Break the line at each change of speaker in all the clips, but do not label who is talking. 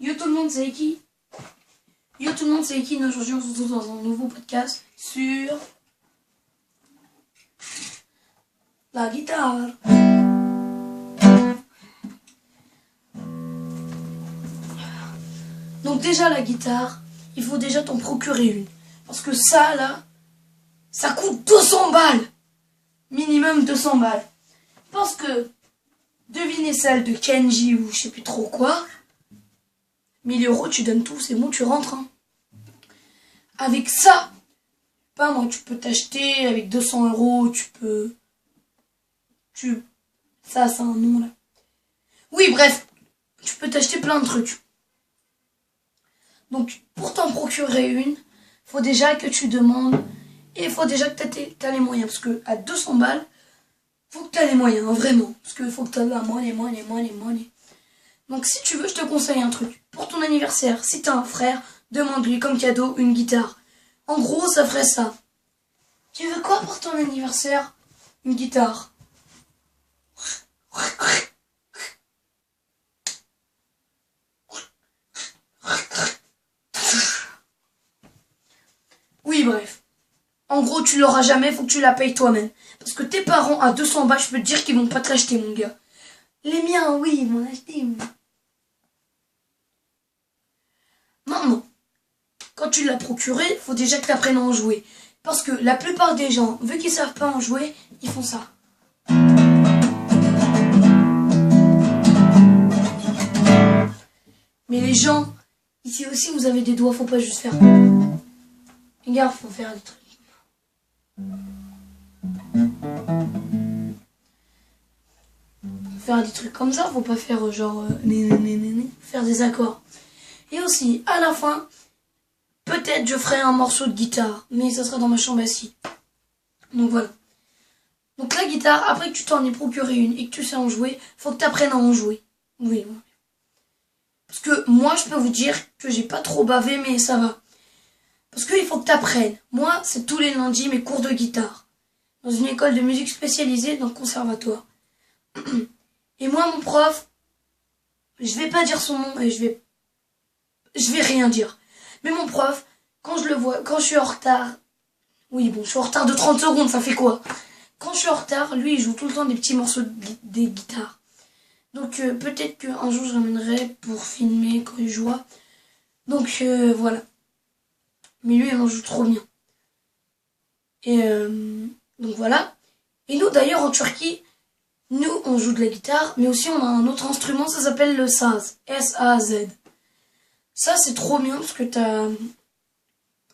Yo tout le monde, c'est Eki. Yo tout le monde, c'est Eki. Aujourd'hui, on se retrouve dans un nouveau podcast sur la guitare. Donc déjà, la guitare, il faut déjà t'en procurer une. Parce que ça, là, ça coûte 200 balles. Minimum 200 balles. Parce que, devinez celle de Kenji ou je sais plus trop quoi. 1000 euros, tu donnes tout, c'est bon, tu rentres. Hein. Avec ça, pas moi, tu peux t'acheter avec 200 euros, ça, c'est un nom là. Oui, bref, tu peux t'acheter plein de trucs. Donc, pour t'en procurer une, faut déjà que tu demandes et il faut déjà que tu as les moyens. Parce que à 200 balles, faut que tu as les moyens, hein, vraiment. Parce qu'il faut que tu aies la money. Donc, si tu veux, je te conseille un truc. Pour ton anniversaire, si tu as un frère, demande-lui comme cadeau une guitare. En gros, ça ferait ça. Tu veux quoi pour ton anniversaire? Une guitare. Oui, bref. En gros, tu l'auras jamais, faut que tu la payes toi-même. Parce que tes parents, à 200 balles, je peux te dire qu'ils vont pas te l'acheter, mon gars. Les miens, oui, ils m'ont acheté. Maintenant, quand tu l'as procuré, faut déjà que tu apprennes à en jouer. Parce que la plupart des gens, vu qu'ils savent pas en jouer, ils font ça. Mais les gens, ici aussi, vous avez des doigts, faut pas juste faire. Regarde, faut faire des trucs. Faire des trucs comme ça, faut pas faire genre faire des accords. Et aussi, à la fin, peut-être je ferai un morceau de guitare, mais ça sera dans ma chambre assis. Donc voilà. Donc la guitare, après que tu t'en aies procuré une et que tu sais en jouer, faut que tu apprennes à en jouer. Oui. Parce que moi, je peux vous dire que j'ai pas trop bavé, mais ça va. Parce qu'il faut que tu apprennes. Moi, c'est tous les lundis mes cours de guitare. Dans une école de musique spécialisée dans le conservatoire. Et moi, mon prof, je vais pas dire son nom et je vais rien dire. Mais mon prof, quand je le vois, quand je suis en retard, oui bon, je suis en retard de 30 secondes, ça fait quoi? Quand je suis en retard, lui, il joue tout le temps des petits morceaux des guitares. Donc peut-être qu'un jour, je ramènerai pour filmer quand il joue. Donc voilà. Mais lui, il en joue trop bien. Et donc voilà. Et nous, d'ailleurs, en Turquie, nous, on joue de la guitare, mais aussi on a un autre instrument, ça s'appelle le saz. S-A-Z. Ça, c'est trop bien parce que t'as...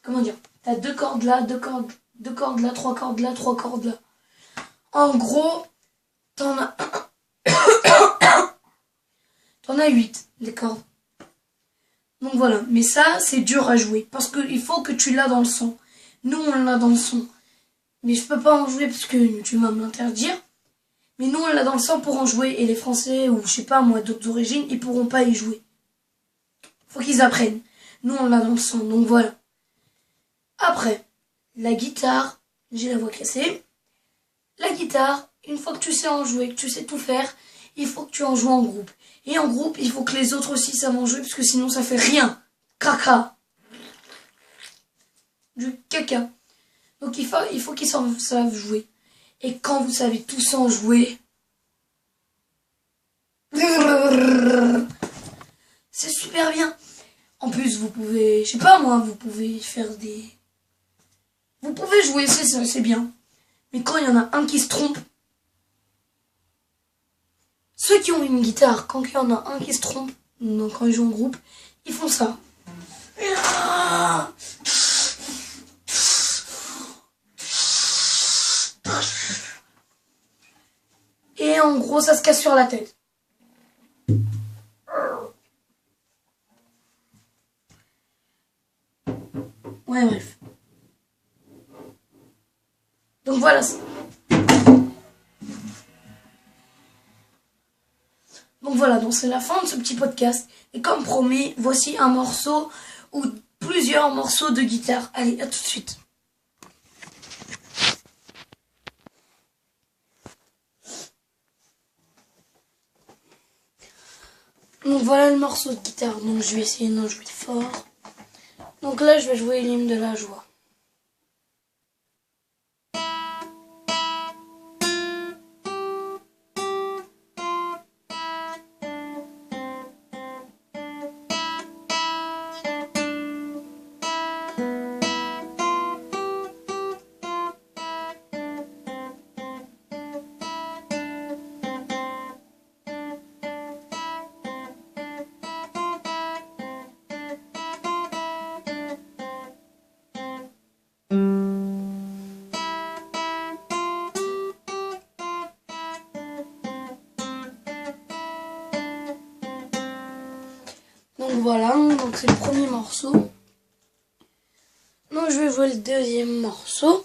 Comment dire? T'as deux cordes là, deux cordes là, trois cordes là, trois cordes là. En gros, t'en as... t'en as 8, les cordes. Donc voilà. Mais ça, c'est dur à jouer. Parce qu'il faut que tu l'as dans le son. Nous, on l'a dans le son. Mais je peux pas en jouer parce que tu vas me l'interdire. Mais nous, on l'a dans le sang pour en jouer. Et les Français, ou je sais pas moi, d'autres origines, ils pourront pas y jouer. Faut qu'ils apprennent. Nous, on l'a dans le sang. Donc voilà. Après, la guitare, j'ai la voix cassée. La guitare, une fois que tu sais en jouer, que tu sais tout faire, il faut que tu en joues en groupe. Et en groupe, il faut que les autres aussi savent en jouer, parce que sinon ça fait rien. Caca. Du caca. Donc il faut qu'ils savent jouer. Et quand vous savez tous en jouer, c'est super bien. En plus, vous pouvez, je sais pas moi, vous pouvez faire des... Vous pouvez jouer, c'est bien. Mais quand il y en a un qui se trompe, ceux qui ont une guitare, quand il y en a un qui se trompe, donc quand ils jouent en groupe, ils font ça. Et en gros, ça se casse sur la tête. Ouais, bref. Donc voilà. Donc voilà, donc c'est la fin de ce petit podcast. Et comme promis, voici un morceau ou plusieurs morceaux de guitare. Allez, à tout de suite. Donc voilà le morceau de guitare, donc je vais essayer d'en jouer fort. Donc là je vais jouer l'hymne de la joie. Donc voilà, donc c'est le premier morceau. Donc je vais jouer le deuxième morceau.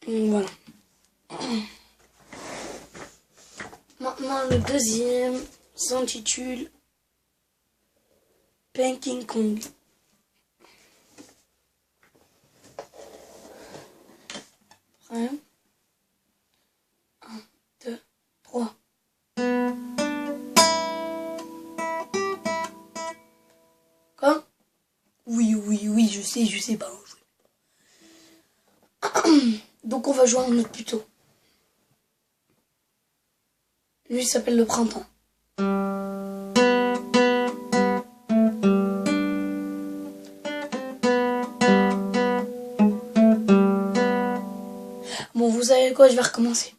Donc voilà. Maintenant le deuxième s'intitule King Kong. Prêt? 1, 2, 3. Quoi? Oui, je sais pas jouer. Donc on va jouer un autre plutôt. Lui il s'appelle le printemps. Bon, vous savez quoi, je vais recommencer.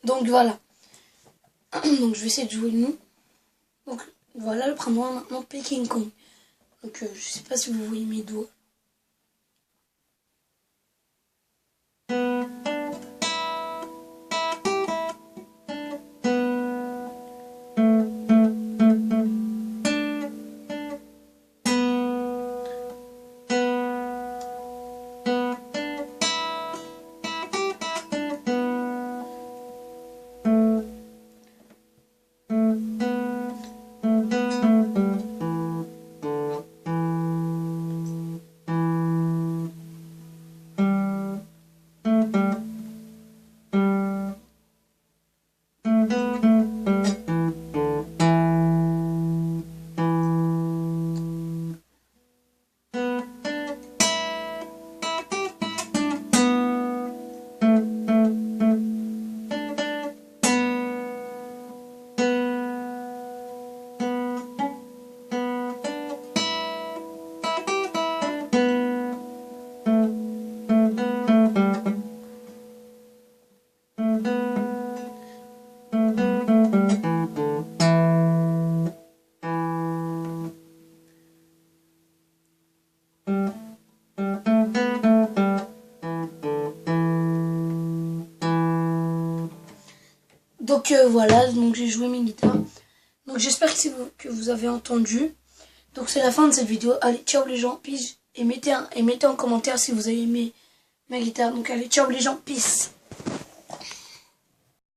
Donc voilà. Donc je vais essayer de jouer le nom. Donc voilà le printemps, maintenant King Kong. Donc je sais pas si vous voyez mes doigts. Donc voilà, donc j'ai joué mes guitares. Donc j'espère que vous avez entendu. Donc c'est la fin de cette vidéo. Allez, ciao les gens, peace. Et mettez en commentaire si vous avez aimé ma guitare. Donc allez, ciao les gens, peace.